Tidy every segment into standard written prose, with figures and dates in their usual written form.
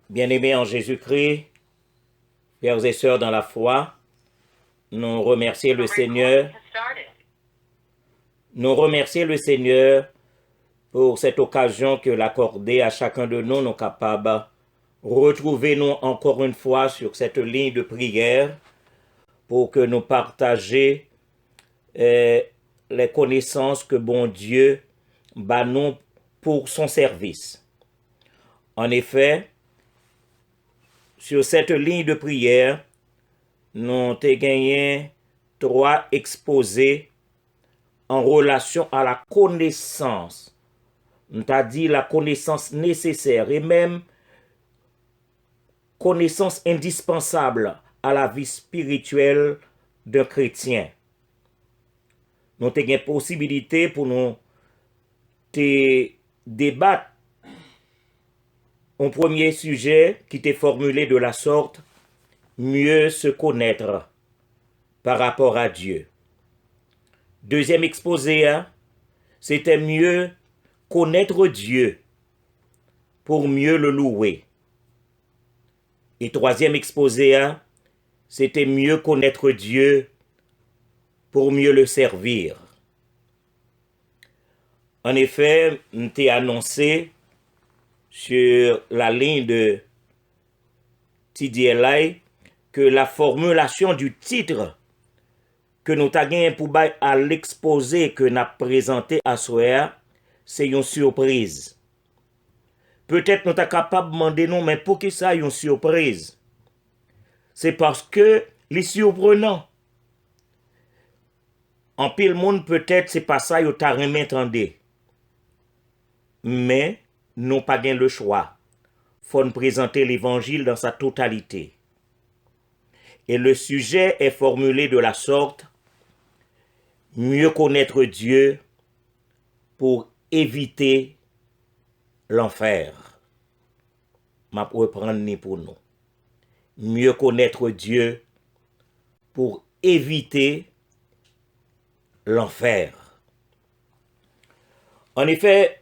Bien-aimés en Jésus-Christ, frères et sœurs dans la foi, nous remercions le Seigneur. Nous remercions le Seigneur pour cette occasion que l'accordé à chacun de nous, nous capables retrouver nous encore une fois sur cette ligne de prière pour que nous partagions les connaissances que bon Dieu bat nous pour son service. En effet, sur cette ligne de prière, nous avons gagné 3 exposés en relation à la connaissance. Nous avons dit la connaissance nécessaire et même connaissance indispensable à la vie spirituelle d'un chrétien. Nous avons une possibilité pour nous débattre un premier sujet qui était formulé de la sorte: mieux se connaître par rapport à Dieu. Deuxième exposé, c'était mieux connaître Dieu pour mieux le louer. Et troisième exposé, c'était mieux connaître Dieu pour mieux le servir. En effet, on t'a annoncé sur la ligne de TDLI que la formulation du titre que nous avons pour à l'exposé que nous avons présenté à Soya, c'est une surprise. Peut-être nous sommes capables de demander non, mais pour qui ça une surprise? C'est parce que les surprenant. En pile monde peut-être c'est pas ça yo t'a remis entendre. Mais nous pas gain le choix. Faut nous présenter l'évangile dans sa totalité. Et le sujet est formulé de la sorte: mieux connaître Dieu pour éviter l'enfer. M'a reprendre pour nous. Mieux connaître Dieu pour éviter l'enfer. En effet,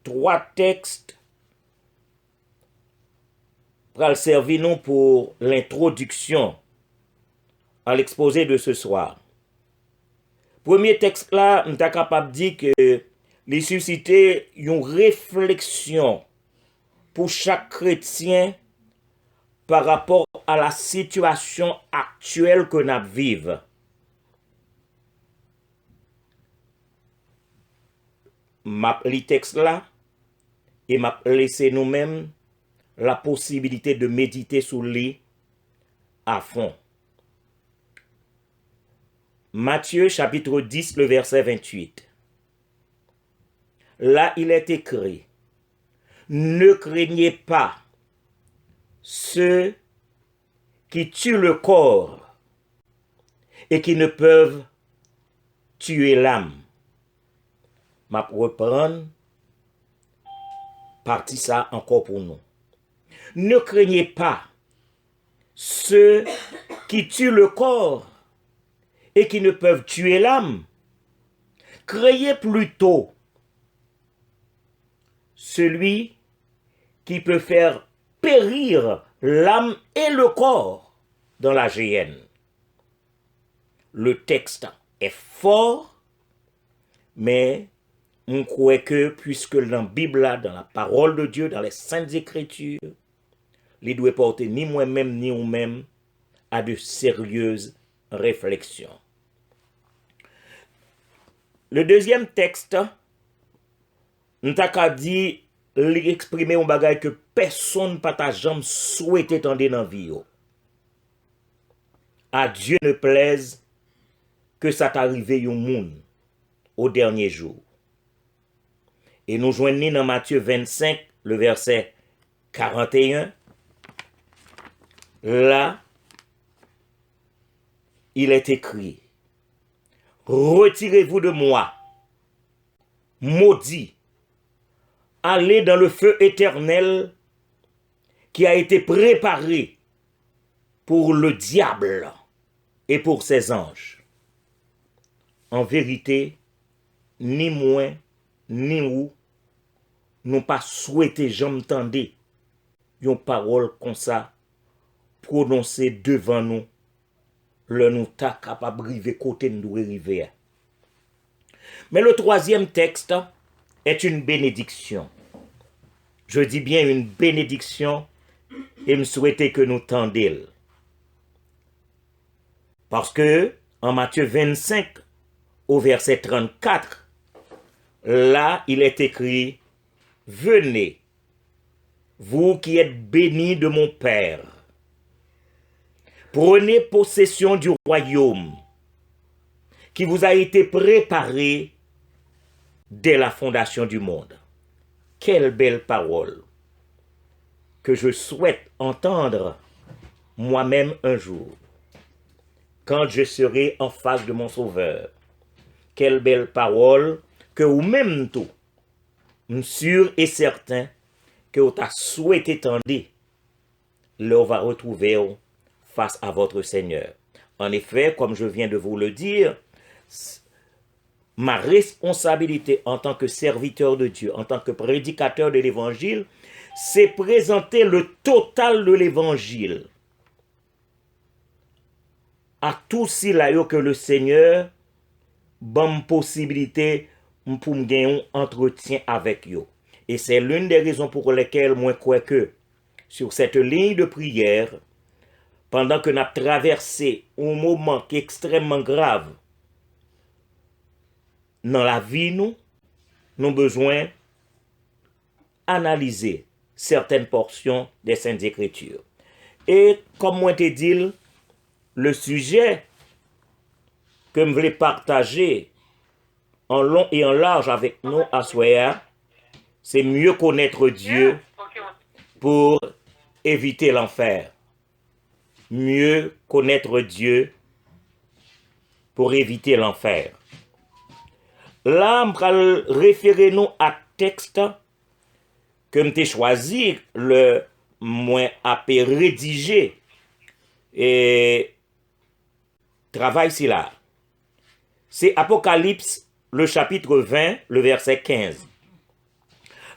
3 textes pour servir nous pour l'introduction à l'exposé de ce soir. Premier texte là, nous sommes capable de dire que il suscite une réflexion pour chaque chrétien par rapport à la situation actuelle que nous vivons. M'a li texte là et m'a laissé nous-mêmes la possibilité de méditer sur lui à fond. Matthieu chapitre 10, le verset 28. Là, il est écrit: ne craignez pas ceux qui tuent le corps et qui ne peuvent tuer l'âme. Je vais reprendre partie ça encore pour nous. Ne craignez pas ceux qui tuent le corps et qui ne peuvent tuer l'âme. Craignez plutôt celui qui peut faire périr l'âme et le corps dans la géhenne. Le texte est fort, mais on croit que, puisque dans la Bible, dans la parole de Dieu, dans les Saintes Écritures, il doit porter ni moi-même ni vous-même à de sérieuses réflexions. Le deuxième texte, nous avons dit, exprimer un bagage que personne pas ta jambe souhaité tendre dans la vie. À Dieu ne plaise que ça t'arrive au monde au dernier jour. Et nous joignons dans Matthieu 25, le verset 41. Là, il est écrit: retirez-vous de moi, maudits, allez dans le feu éternel qui a été préparé pour le diable et pour ses anges. En vérité, ni moi, ni vous, n'ont pas souhaité j'entendais une parole comme ça prononcée devant nous, le nous ta capable de arriver côté nous arriver. Mais le troisième texte est une bénédiction. Je dis bien une bénédiction et me souhaiter que nous tendions. Parce que en Matthieu 25, au verset 34, là il est écrit, « Venez, vous qui êtes bénis de mon Père, prenez possession du royaume qui vous a été préparé dès la fondation du monde. » Quelle belle parole que je souhaite entendre moi-même un jour, quand je serai en face de mon Sauveur. Quelle belle parole que vous-même tout, sûr et certain que vous avez souhaité tendre, là on va retrouver face à votre Seigneur. En effet, comme je viens de vous le dire, ma responsabilité en tant que serviteur de Dieu, en tant que prédicateur de l'Évangile, c'est présenter le total de l'Évangile à tous ceux que le Seigneur donne possibilité pour me gagner un entretien avec eux. Et c'est l'une des raisons pour lesquelles moi crois que sur cette ligne de prière, pendant que nous avons traversé un moment qui est extrêmement grave dans la vie, nous avons besoin d'analyser certaines portions des Saintes Écritures. Et comme moi te dit, le sujet que je voulais partager en long et en large avec nous à soir, c'est mieux connaître Dieu pour éviter l'enfer. Mieux connaître Dieu pour éviter l'enfer. Là, je vais référer nous à texte que j'ai choisi, le moins à rédiger et travail c'est là. C'est Apocalypse, le chapitre 20, le verset 15.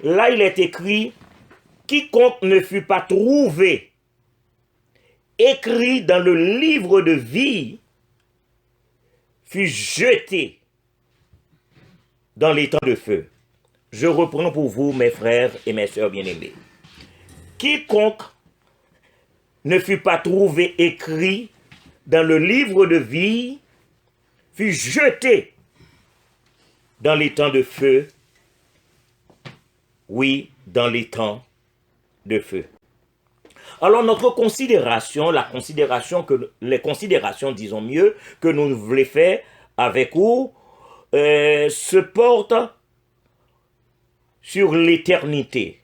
Là, il est écrit, « Quiconque ne fut pas trouvé écrit dans le livre de vie fut jeté dans les temps de feu. » Je reprends pour vous, mes frères et mes sœurs bien-aimés. Quiconque ne fut pas trouvé écrit dans le livre de vie fut jeté dans les temps de feu. Oui, dans les temps de feu. Alors notre considération, les considérations, disons mieux, que nous voulons faire avec vous, se portent sur l'éternité.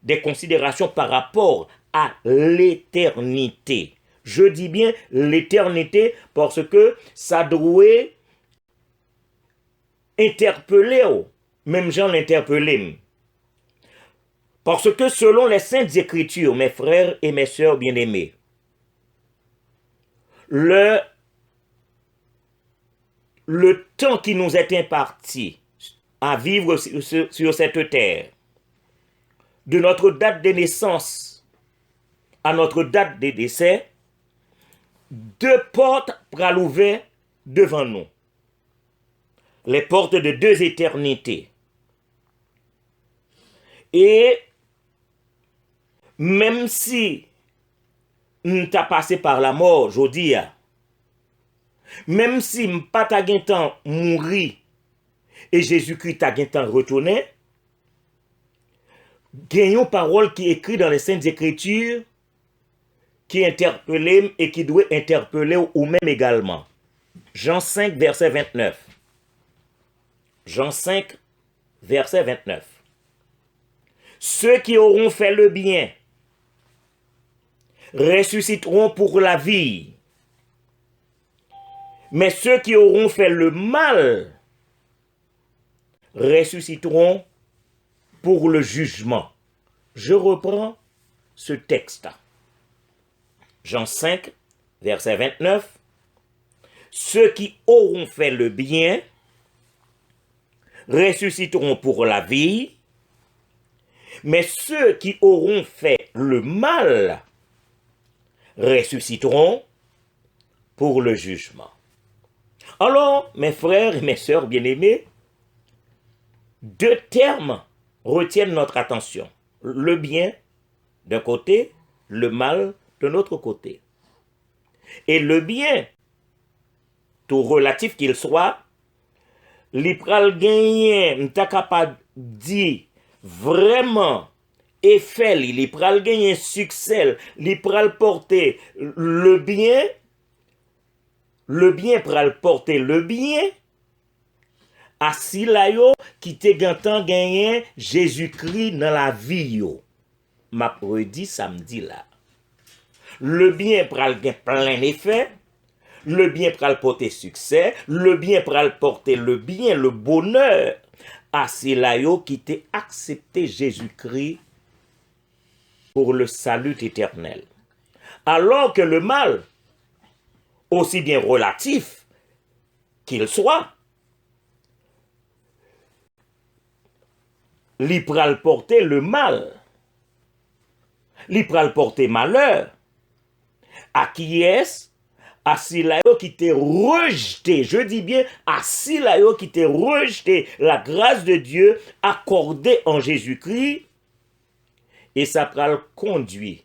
Des considérations par rapport à l'éternité. Je dis bien l'éternité parce que ça doit interpeller, même Jean l'interpellait. Parce que selon les Saintes Écritures, mes frères et mes sœurs bien-aimés, le temps qui nous est imparti à vivre sur cette terre, de notre date de naissance à notre date de décès, deux portes pral ouvertes devant nous. Les portes de deux éternités. Et même si nous t'a passé par la mort, je dis, même si m'pas ta temps mourir et Jésus-Christ t'a temps retourner, gagnons parole qui est écrite dans les Saintes Écritures qui interpelle et qui doit interpeller ou même également. Jean 5, verset 29. Jean 5, verset 29. Ceux qui auront fait le bien ressusciteront pour la vie. Mais ceux qui auront fait le mal ressusciteront pour le jugement. Je reprends ce texte. Jean 5, verset 29. Ceux qui auront fait le bien ressusciteront pour la vie, Mais ceux qui auront fait le mal ressusciteront pour le jugement. Alors, mes frères et mes sœurs bien-aimés, deux termes retiennent notre attention. Le bien d'un côté, le mal de l'autre côté. Et le bien, tout relatif qu'il soit, li pral gagner, m'ta capable dit vraiment effet, li pral gagner succès, li pral porter le bien pral porter le bien à si la yo qui te gantan gagner Jésus-Christ dans la vie yo. M'a redit samedi là. Le bien pral gen plein effet, le bien pral porter succès, le bien pral porter le bien, le bonheur à si la yo qui te accepté Jésus-Christ pour le salut éternel. Alors que le mal, aussi bien relatif qu'il soit, li pral porter le mal, li pral porter malheur, à qui est-ce? À Silayo qui t'est rejeté, je dis bien à Silayo qui t'est rejeté la grâce de Dieu accordée en Jésus-Christ, et ça pral conduit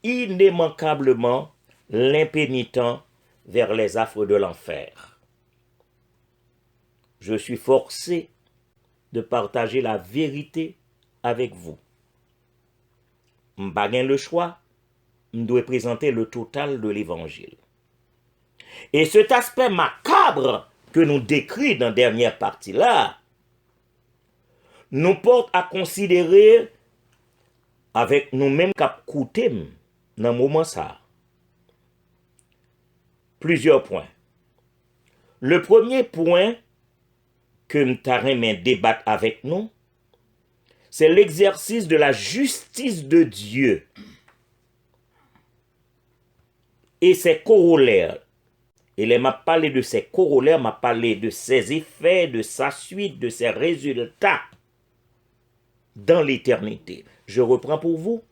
immanquablement l'impénitent vers les affres de l'enfer. Je suis forcé de partager la vérité avec vous. M'pa gen le choix, m'dois présenter le total de l'évangile. Et cet aspect macabre que nous décrit dans la dernière partie là, nous porte à considérer avec nous-mêmes qu'à coûter dans le moment ça. Plusieurs points. Le premier point que nous t'arrêtons débattre avec nous, c'est l'exercice de la justice de Dieu et ses corollaires. Et les m'a parlé de ses corollaires, m'a parlé de ses effets, de sa suite, de ses résultats dans l'éternité. Je reprends pour vous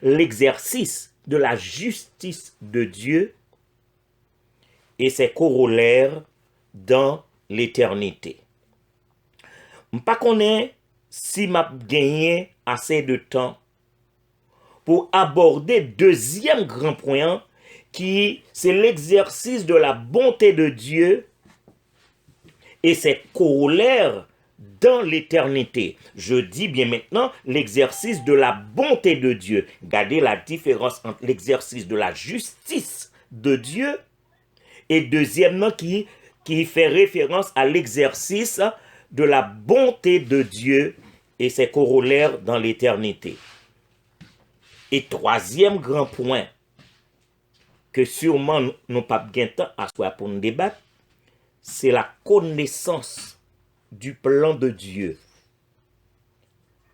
l'exercice de la justice de Dieu et ses corollaires dans l'éternité. M'pas connais si m'a gagné assez de temps pour aborder deuxième grand point qui c'est l'exercice de la bonté de Dieu et ses corollaires dans l'éternité. Je dis bien maintenant l'exercice de la bonté de Dieu. Regardez la différence entre l'exercice de la justice de Dieu et deuxièmement qui fait référence à l'exercice de la bonté de Dieu et ses corollaires dans l'éternité. Et troisième grand point que sûrement nous pas bien temps à soi pour nous débattre, c'est la connaissance du plan de Dieu.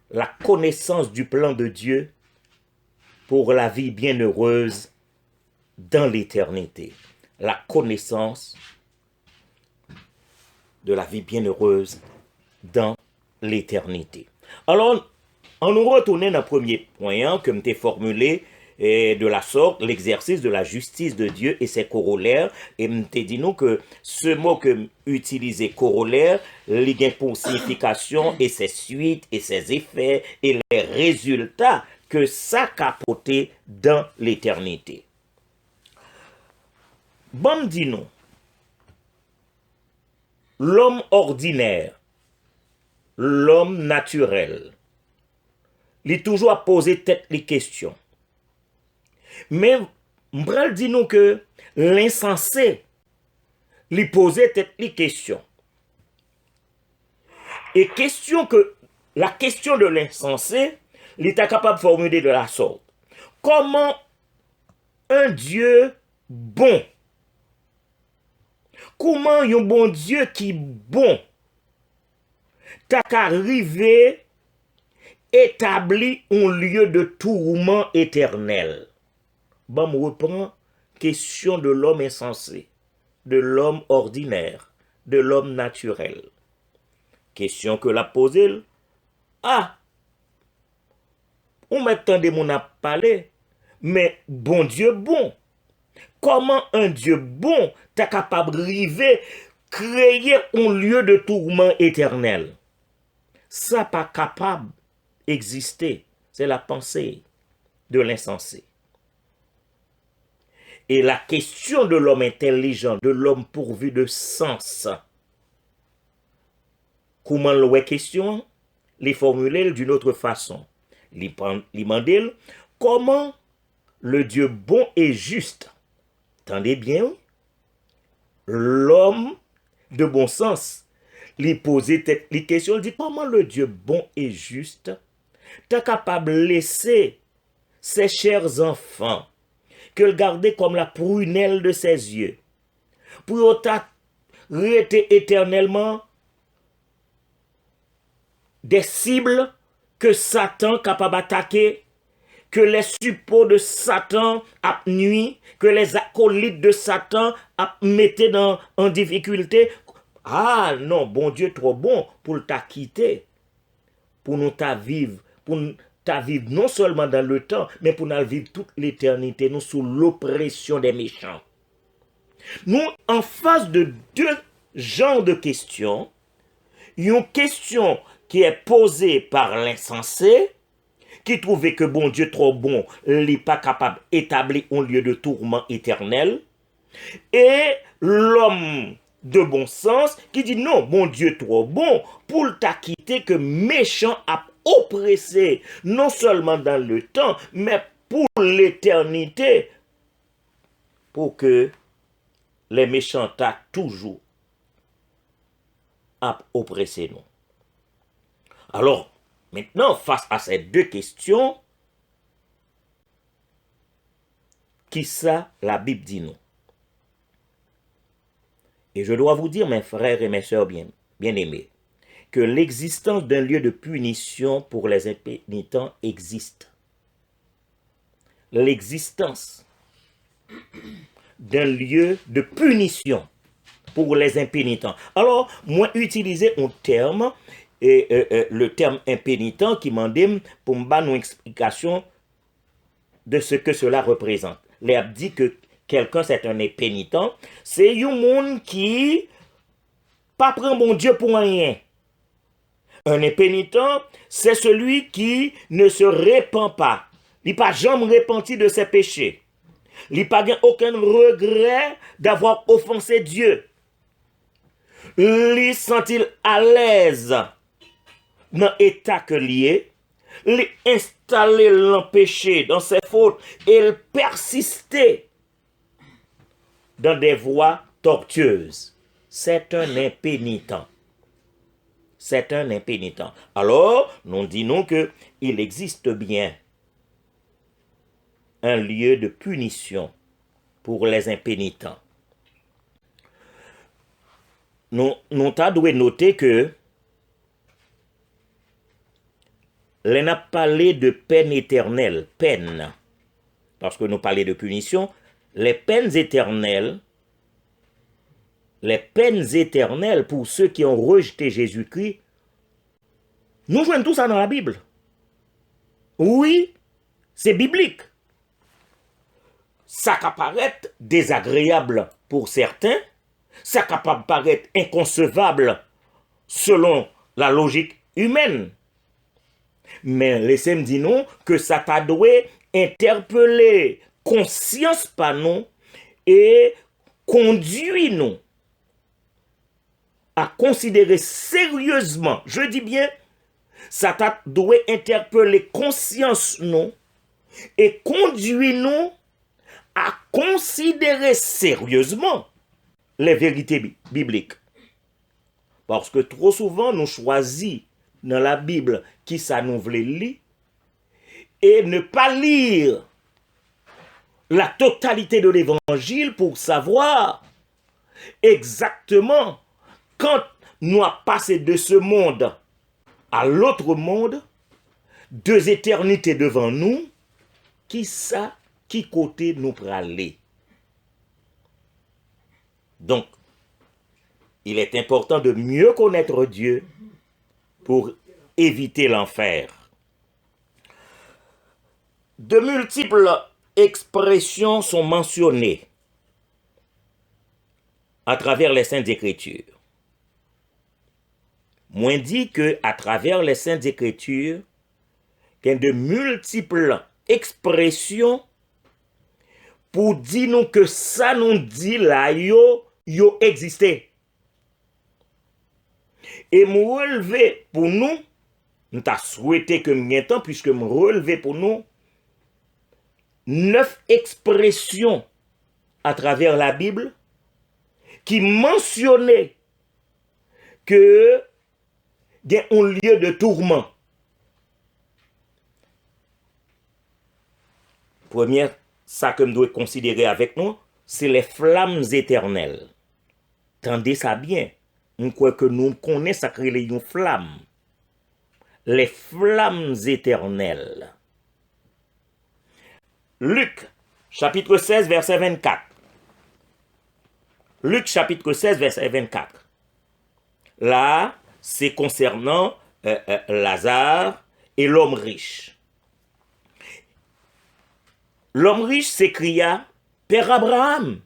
La connaissance du plan de Dieu pour la vie bienheureuse dans l'éternité. La connaissance de la vie bienheureuse dans l'éternité. Alors, en nous retournant dans le premier point que m'ai formulé de la sorte, l'exercice de la justice de Dieu et ses corollaires, et m'ai dit nous que ce mot que utilisé corollaire, il y a pour signification et ses suites et ses effets et les résultats que ça capoté dans l'éternité. Bon dit nous, l'homme ordinaire, l'homme naturel, il est toujours à poser tête les questions. Mais m'bral dit nous que l'insensé lui posait tête les questions. Et la question de l'insensé, il est capable de formuler de la sorte. Comment un Dieu bon, comment un bon Dieu qui bon, t'a qu'arrivé établi un lieu de tourment éternel? Bon, on reprend question de l'homme insensé, de l'homme ordinaire, de l'homme naturel. Question que l'a posée. Ah, on m'attendait mon a parlé, mais bon Dieu bon. Comment un Dieu bon t'es capable de river, créer un lieu de tourment éternel? Ça pas capable d'exister. C'est la pensée de l'insensé. Et la question de l'homme intelligent, de l'homme pourvu de sens, comment la question? Les formuler d'une autre façon. Les demander comment le Dieu bon et juste, entendez bien, l'homme de bon sens, lui poser les questions, il dit comment le Dieu bon et juste t'es capable de laisser ses chers enfants, que le garder comme la prunelle de ses yeux, pour rester éternellement des cibles que Satan est capable d'attaquer, que les suppôts de Satan a nuit, que les acolytes de Satan a metté en difficulté. Ah non, bon Dieu trop bon pour t'a quitter, pour nous t'a vivre, pour t'a vivre non seulement dans le temps, mais pour nous vivre toute l'éternité, nous sous l'oppression des méchants. Nous, en face de deux genres de questions, une question qui est posée par l'insensé, qui trouvait que bon Dieu trop bon, il n'est pas capable d'établir un lieu de tourment éternel, et l'homme de bon sens qui dit non, bon Dieu trop bon, pour t'acquitter que méchant a oppressé, non seulement dans le temps, mais pour l'éternité, pour que les méchants t'a toujours oppressé nous. Alors, maintenant, face à ces deux questions, qui ça la Bible dit nous? Et je dois vous dire, mes frères et mes sœurs bien-aimés, que l'existence d'un lieu de punition pour les impénitents existe. L'existence d'un lieu de punition pour les impénitents. Alors, moi, utiliser un terme, le terme impénitent qui m'en donne pour me donner une explication de ce que cela représente. L'Air dit que quelqu'un c'est un impénitent, c'est un monde qui pas prend mon Dieu pour rien. Un impénitent, c'est celui qui ne se répand pas. Il n'a pas jamais repenti de ses péchés. Il n'a pas aucun regret d'avoir offensé Dieu. Il sent-il à l'aise dans l'état que lié, il installer l'empêcher dans ses fautes et il persister dans des voies tortueuses. C'est un impénitent. C'est un impénitent. Alors, nous disons qu'il existe bien un lieu de punition pour les impénitents. Nous devons noter que l'on a parlé de peine éternelle, peine, parce que nous parlons de punition, les peines éternelles pour ceux qui ont rejeté Jésus-Christ, nous voyons tout ça dans la Bible. Oui, c'est biblique. Ça peut paraître désagréable pour certains, ça peut paraître inconcevable selon la logique humaine. Mais laissez-moi dire non que ça t'a doué interpeller conscience par nous et conduit nous à considérer sérieusement, je dis bien, ça t'a doué interpeller conscience nous et conduit nous à considérer sérieusement les vérités bibliques. Parce que trop souvent, nous choisissons dans la Bible qui ça nous voulait lire et ne pas lire la totalité de l'évangile pour savoir exactement quand nous avons passé de ce monde à l'autre monde, deux éternités devant nous, qui côté nous praler. Donc, il est important de mieux connaître Dieu pour éviter l'enfer. de multiples expressions sont mentionnées à travers les Saintes Écritures. Moi dit que à travers les Saintes Écritures, il y a de multiples expressions pour dire nous que ça nous dit là, yo existé. Et me relever pour nous, nous t'a souhaité que m'y temps, puisque me relever pour nous, 9 expressions à travers la Bible qui mentionnaient que il y a un lieu de tourment. Première, ça que nous devons considérer avec nous, c'est les flammes éternelles. Tendez ça bien. On croit que nous connaissons ça crée une flamme. Les flammes éternelles. Luc, chapitre 16, verset 24. Luc, chapitre 16, verset 24. Là, c'est concernant Lazare et l'homme riche. L'homme riche s'écria, « Père Abraham,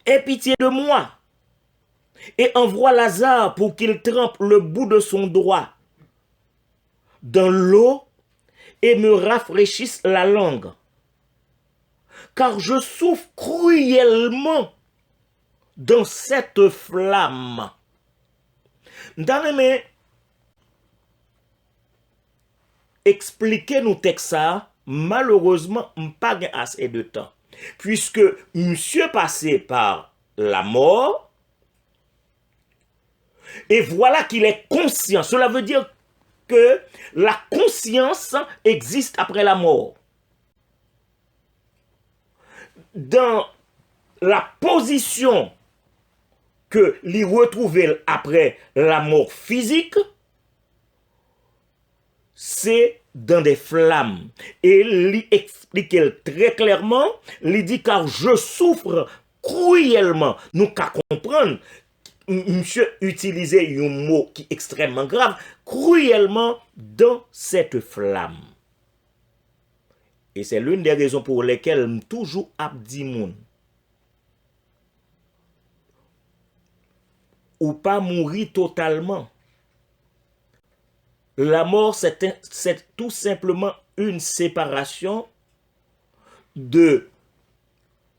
aie pitié de moi, et envoie Lazare pour qu'il trempe le bout de son doigt dans l'eau et me rafraîchisse la langue, car je souffre cruellement dans cette flamme. » Dans les expliquer nous texte ça, malheureusement, on n'a pas assez de temps. Puisque monsieur passé par la mort, et voilà qu'il est conscient. Cela veut dire que la conscience existe après la mort. Dans la position que l'y retrouver après la mort physique, c'est dans des flammes. Et il explique très clairement, il dit car je souffre cruellement. Nous qu'à comprendre, monsieur utilisait un mot qui est extrêmement grave, cruellement dans cette flamme. Et c'est l'une des raisons pour lesquelles toujours abdi moun ou pas mourir totalement. La mort, c'est tout simplement une séparation de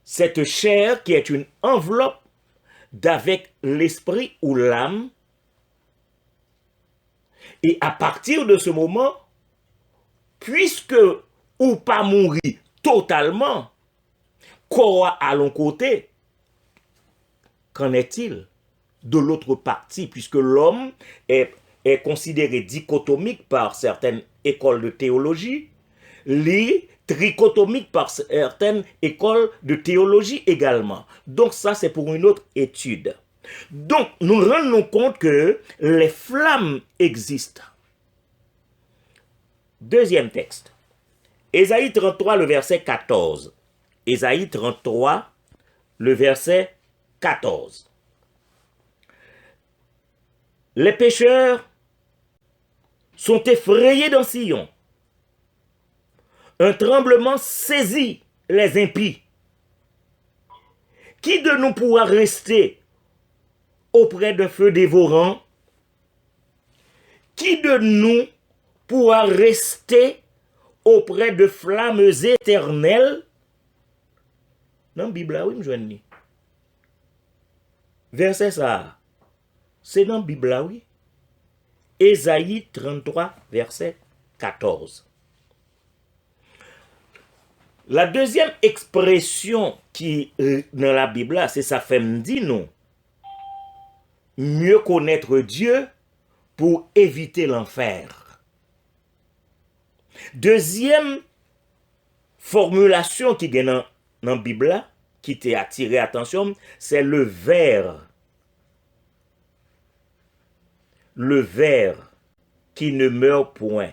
cette chair qui est une enveloppe d'avec l'esprit ou l'âme. Et à partir de ce moment, puisque ou pas mourir totalement, corps à l'un côté, qu'en est-il de l'autre partie, puisque l'homme est considéré dichotomique par certaines écoles de théologie, trichotomique par certaines écoles de théologie également. Donc ça, c'est pour une autre étude. Donc, nous rendons compte que les flammes existent. Deuxième texte. Ésaïe 33, le verset 14. Ésaïe 33, le verset 14. Les pécheurs sont effrayés dans Sion. Un tremblement saisit les impies. Qui de nous pourra rester auprès d'un feu dévorant? Qui de nous pourra rester auprès de flammes éternelles? Dans la Bible, oui, je dis. Verset ça. C'est dans la Bible, oui. Ésaïe 33, verset 14. La deuxième expression qui dans la Bible, c'est ça fait me dire non. Mieux connaître Dieu pour éviter l'enfer. Deuxième formulation qui est dans la Bible, qui t'a attiré attention, c'est le ver. Le ver qui ne meurt point.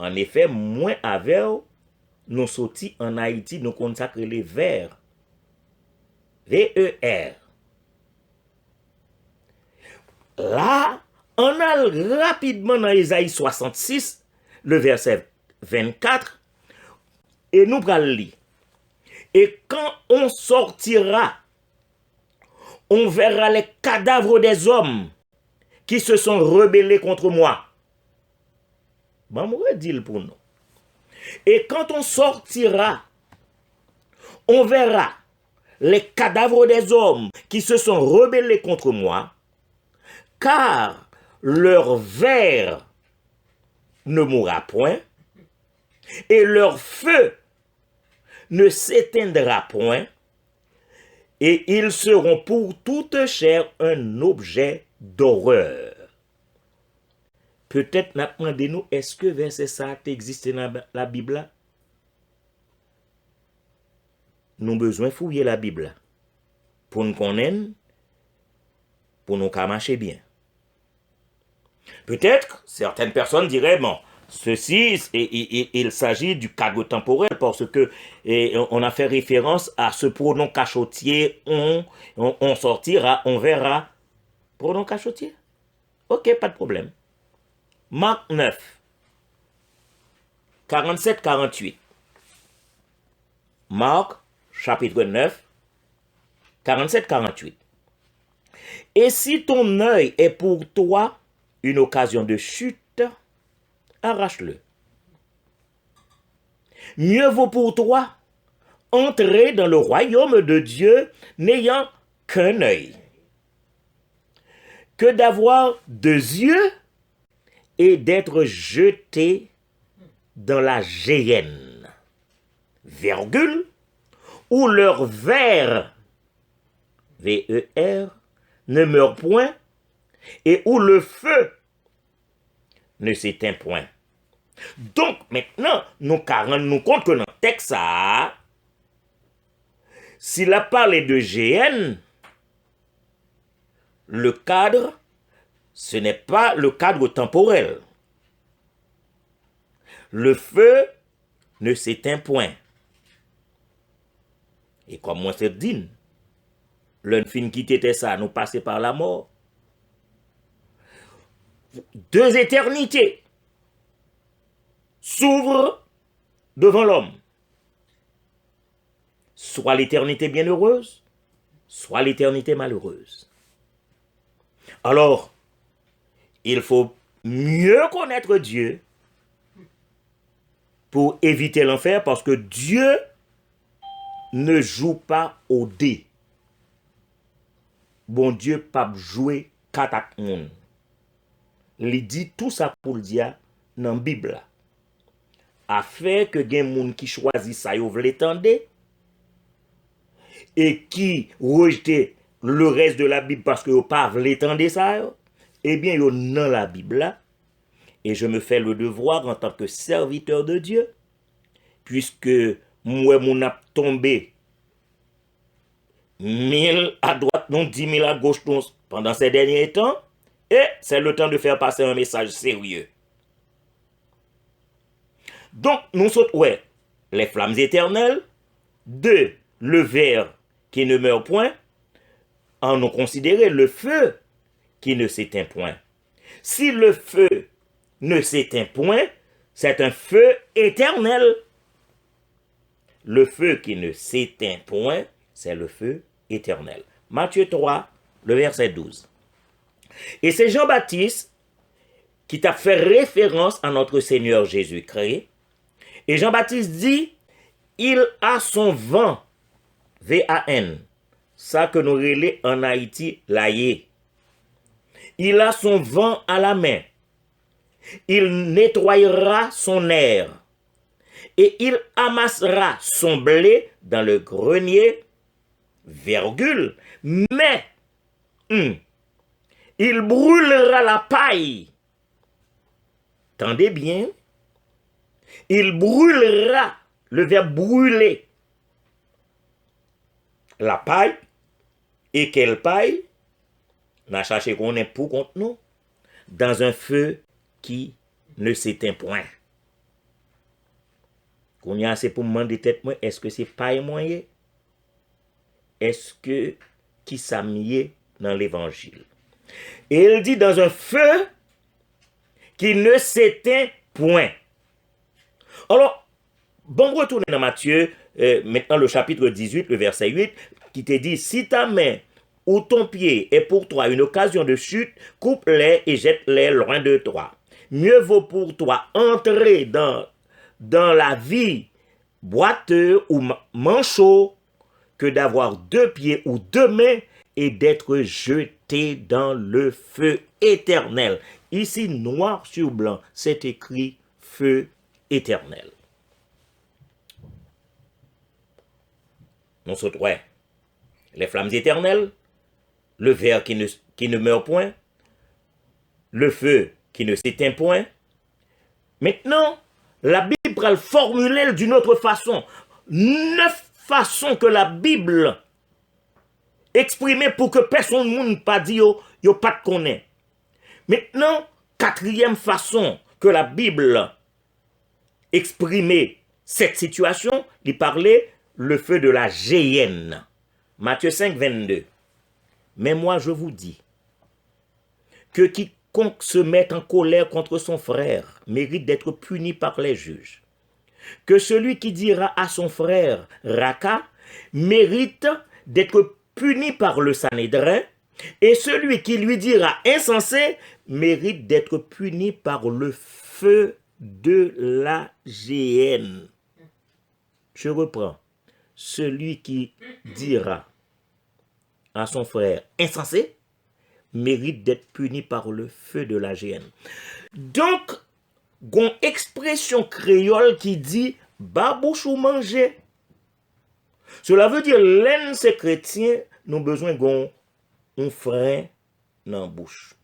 En effet, moins avec nous sortis en Haïti, nous consacrons les vers. V-E-R. Là, on a rapidement dans Ésaïe 66, le verset 24, Et nous prenons le lit. Et quand on sortira, on verra les cadavres des hommes qui se sont rebellés contre moi. Bon, moi, dit pour nous. Et quand on sortira, on verra les cadavres des hommes qui se sont rebellés contre moi, car leur ver ne mourra point, et leur feu ne s'éteindra point, et ils seront pour toute chair un objet d'horreur. Peut-être n'a demandé nous, est-ce que verset ça existe dans la Bible? Nous avons besoin de fouiller la Bible pour nous connaître, pour nous marcher bien. Peut-être certaines personnes diraient, bon, ceci, il s'agit du cadre temporel parce que on a fait référence à ce pronom cachotier, on sortira, on verra. Pronom cachotier? Ok, pas de problème. Marc 9, 47-48. Marc, chapitre 9, 47-48. Et si ton œil est pour toi une occasion de chute, arrache-le. Mieux vaut pour toi entrer dans le royaume de Dieu n'ayant qu'un œil, que d'avoir deux yeux et d'être jeté dans la géhenne, virgule, où leur ver, V-E-R, ne meurt point, et où le feu ne s'éteint point. Donc, maintenant, nous rendons compte que dans le texte, s'il a parlé de GN, le cadre, ce n'est pas le cadre temporel. Le feu ne s'éteint point. Et comme moi c'est dit, l'un fin qui était ça, nous passer par la mort. Deux éternités s'ouvrent devant l'homme. Soit l'éternité bienheureuse, soit l'éternité malheureuse. Alors, il faut mieux connaître Dieu pour éviter l'enfer parce que Dieu ne joue pas au dé. Bon Dieu pas jouer katak moun. Il dit tout ça pour le dire dans la Bible. Afin que gen moun qui choisit ça yo vle tande et qui rejete le reste de la Bible parce que yo pas vle tande ça yo, eh bien yo dans la Bible là. Et je me fais le devoir en tant que serviteur de Dieu, puisque moi mon a tombé 1000 à droite, non 10 000 à gauche pendant ces derniers temps, et c'est le temps de faire passer un message sérieux. Donc, nous sommes, les flammes éternelles, 2, le ver qui ne meurt point, en nous considérer le feu qui ne s'éteint point. Si le feu ne s'éteint point, c'est un feu éternel. Le feu qui ne s'éteint point, c'est le feu éternel. Matthieu 3, le verset 12. Et c'est Jean-Baptiste qui t'a fait référence à notre Seigneur Jésus-Christ. Et Jean-Baptiste dit, il a son vent, V-A-N, ça que nous relais en Haïti, l'aïe. Il a son vent à la main. Il nettoyera son air. Et il amassera son blé dans le grenier, virgule, mais il brûlera la paille. Tendez bien. Il brûlera, le verbe brûler, la paille. Et quelle paille? On a cherché qu'on est pour contre nous. Dans un feu qui ne s'éteint point. Qu'on y a assez pour me demander tête moi, est-ce que c'est paille moyen? Est-ce que qui s'amie dans l'évangile? Et il dit dans un feu qui ne s'éteint point. Alors, bon, retourner dans Matthieu, maintenant le chapitre 18, le verset 8, qui te dit, si ta main ou ton pied est pour toi une occasion de chute, coupe-les et jette-les loin de toi. Mieux vaut pour toi entrer dans la vie boiteux ou manchot que d'avoir 2 pieds ou 2 mains et d'être jeté dans le feu éternel. Ici, noir sur blanc, c'est écrit feu éternel. On se trouve les flammes éternelles, le ver qui ne meurt point, le feu qui ne s'éteint point. Maintenant, la Bible va le formuler d'une autre façon. 9 façons que la Bible exprimée pour que personne ne monde pas dit yo pas de connaît. Maintenant, 4e façon que la Bible exprimait cette situation, il parlait le feu de la géhenne. Matthieu 5, 22. Mais moi je vous dis que quiconque se met en colère contre son frère mérite d'être puni par les juges. Que celui qui dira à son frère Raka mérite d'être puni par le Sanhédrin, et celui qui lui dira insensé mérite d'être puni par le feu de la géhenne. Je reprends. Celui qui dira à son frère insensé mérite d'être puni par le feu de la géhenne. Donc, une expression créole qui dit « babouche ou manger ». Cela veut dire l'un ces chrétiens nous besoin d'un frein dans la bouche.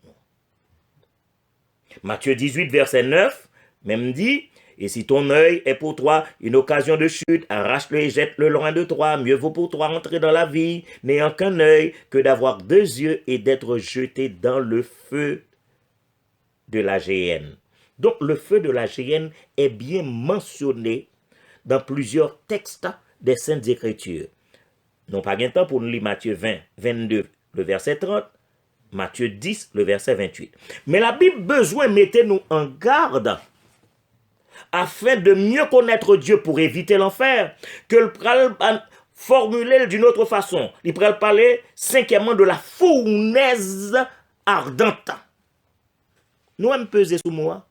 Matthieu 18, verset 9, même dit « Et si ton œil est pour toi une occasion de chute, arrache-le et jette-le loin de toi. Mieux vaut pour toi entrer dans la vie, n'ayant qu'un œil, que d'avoir 2 yeux et d'être jeté dans le feu de la géhenne. » Donc le feu de la géhenne est bien mentionné dans plusieurs textes des Saintes Écritures. Non pas de temps pour nous lire Matthieu 20, 22, le verset 30, Matthieu 10, le verset 28. Mais la Bible besoin mettez-nous en garde afin de mieux connaître Dieu pour éviter l'enfer, que le pral formuler d'une autre façon. Il pral parler cinquièmement de la fournaise ardente. Nous allons peser sous moi.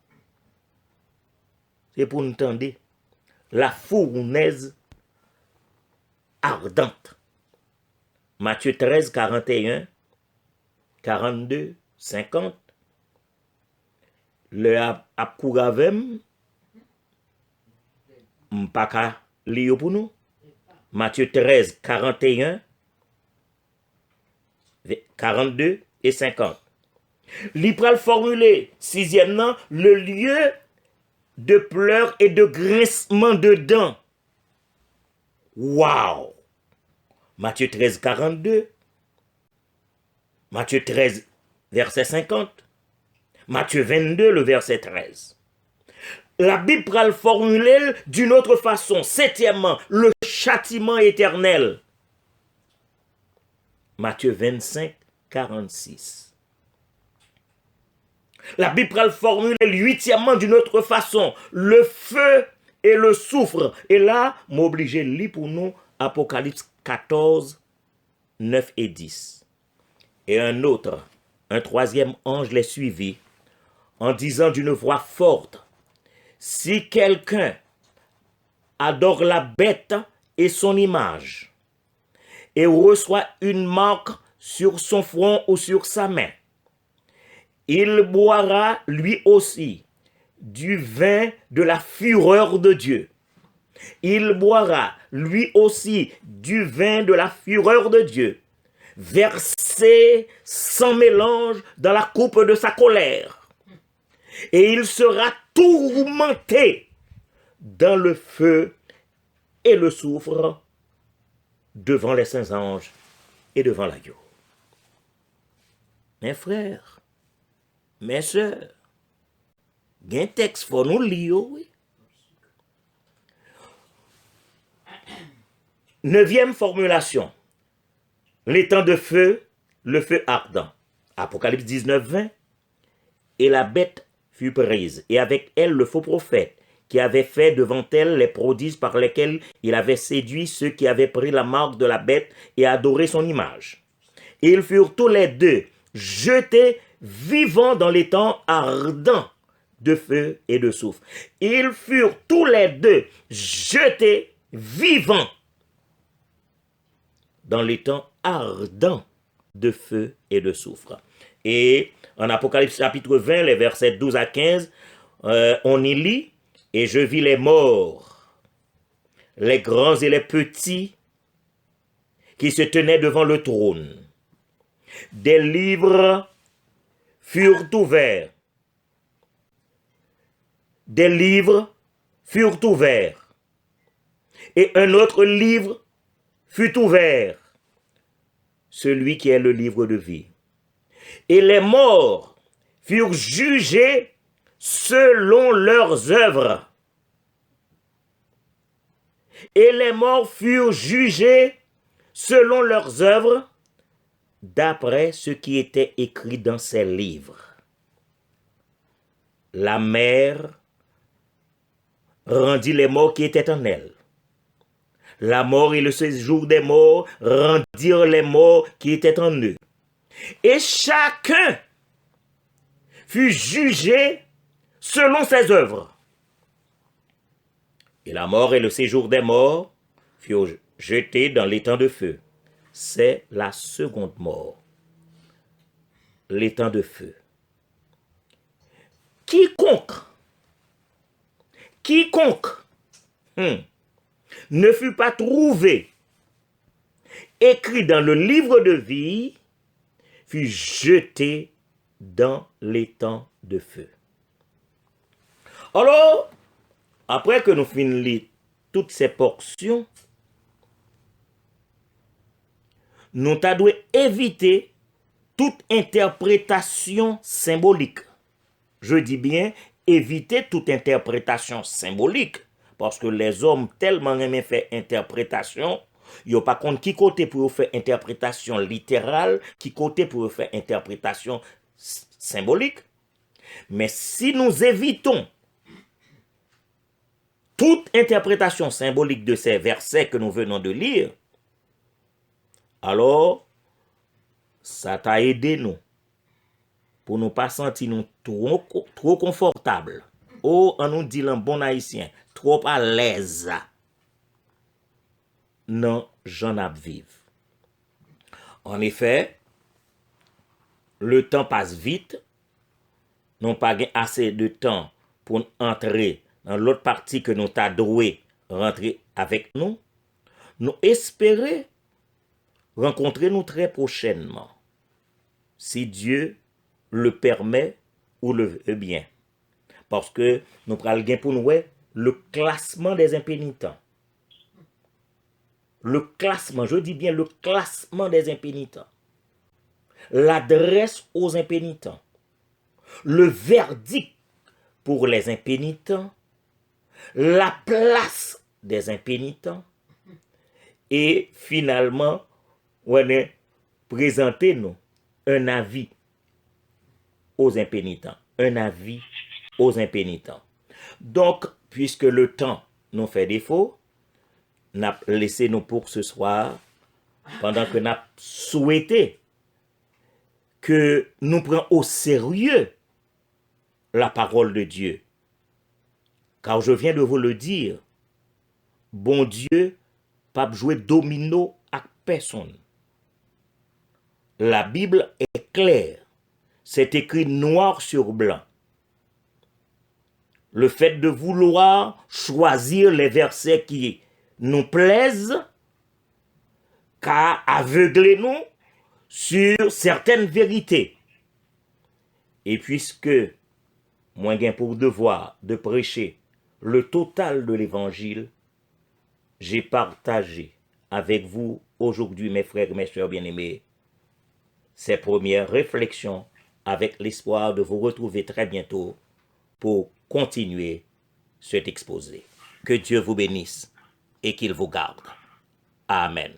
C'est pour nous entendre. La fournaise ardente. Matthieu 13, 41, 42, 50. Le apkouravem, m'paka liyo pour nous. Matthieu 13, 41, 42 et 50. L'ipral formulé, 6e, le lieu de pleurs et de grincement de dents. Waouh! Matthieu 13, 42. Matthieu 13, verset 50. Matthieu 22, le verset 13. La Bible pral formuler d'une autre façon. 7e, le châtiment éternel. Matthieu 25, 46. La Bible pral formuler 8e d'une autre façon. Le feu et le soufre. Et là, m'oblige lire pour nous Apocalypse 14, 9 et 10. Et un 3e ange les suivit en disant d'une voix forte, si quelqu'un adore la bête et son image et reçoit une marque sur son front ou sur sa main, il boira lui aussi du vin de la fureur de Dieu. Il boira lui aussi du vin de la fureur de Dieu, versé sans mélange dans la coupe de sa colère. Et il sera tourmenté dans le feu et le soufre devant les saints anges et devant l'agneau. Mes frères, mes sœurs, il y a un texte pour nous lire, oui. 9e formulation. Les temps de feu, le feu ardent. Apocalypse 19, 20. Et la bête fut prise, et avec elle le faux prophète, qui avait fait devant elle les prodiges par lesquels il avait séduit ceux qui avaient pris la marque de la bête et adoré son image. Et ils furent tous les deux jetés vivants dans l'étang ardent de feu et de soufre. Ils furent tous les deux jetés vivants dans l'étang ardent de feu et de soufre. Et en Apocalypse chapitre 20, les versets 12 à 15, on y lit, « Et je vis les morts, les grands et les petits, qui se tenaient devant le trône. Des livres furent ouverts. Des livres furent ouverts. Et un autre livre fut ouvert, celui qui est le livre de vie. Et les morts furent jugés selon leurs œuvres. Et les morts furent jugés selon leurs œuvres, d'après ce qui était écrit dans ces livres. La mer rendit les morts qui étaient en elle. La mort et le séjour des morts rendirent les morts qui étaient en eux. Et chacun fut jugé selon ses œuvres. Et la mort et le séjour des morts furent jetés dans l'étang de feu. C'est la seconde mort. L'étang de feu. Quiconque ne fut pas trouvé écrit dans le livre de vie fut jeté dans l'étang de feu. Alors, après que nous finissons toutes ces portions, nous devons éviter toute interprétation symbolique. Je dis bien éviter toute interprétation symbolique, parce que les hommes tellement aiment faire interprétation, ils n'ont pas compte qui côté pour faire interprétation littérale, qui côté pour faire interprétation symbolique. Mais si nous évitons toute interprétation symbolique de ces versets que nous venons de lire, alors ça t'a aidé nous pour ne pas sentir nous trop confortables. Oh, on nous dit un bon haïtien, trop à l'aise. Non, j'en ai vivre. En effet, le temps passe vite. Nous n'avons pas assez de temps pour entrer dans l'autre partie que nous t'avons rentrer avec nous. Nous espérons rencontrer nous très prochainement, si Dieu le permet ou le veut bien. Parce que nous prenons pour nous le classement des impénitents. Le classement, je dis bien le classement des impénitents. L'adresse aux impénitents. Le verdict pour les impénitents. La place des impénitents. Et finalement, on est présenté nous un avis aux impénitents. Un avis aux impénitents. Donc, puisque le temps nous fait défaut, n'a laissé nous pour ce soir, pendant que n'a souhaité que nous prenions au sérieux la parole de Dieu. Car je viens de vous le dire, bon Dieu, pas jouer domino à personne. La Bible est claire. C'est écrit noir sur blanc. Le fait de vouloir choisir les versets qui nous plaisent, car aveuglez-nous sur certaines vérités. Et puisque moi j'ai pour devoir de prêcher le total de l'évangile, j'ai partagé avec vous aujourd'hui, mes frères et mes sœurs bien-aimés, ces premières réflexions avec l'espoir de vous retrouver très bientôt pour continuer cet exposé. Que Dieu vous bénisse et qu'il vous garde. Amen.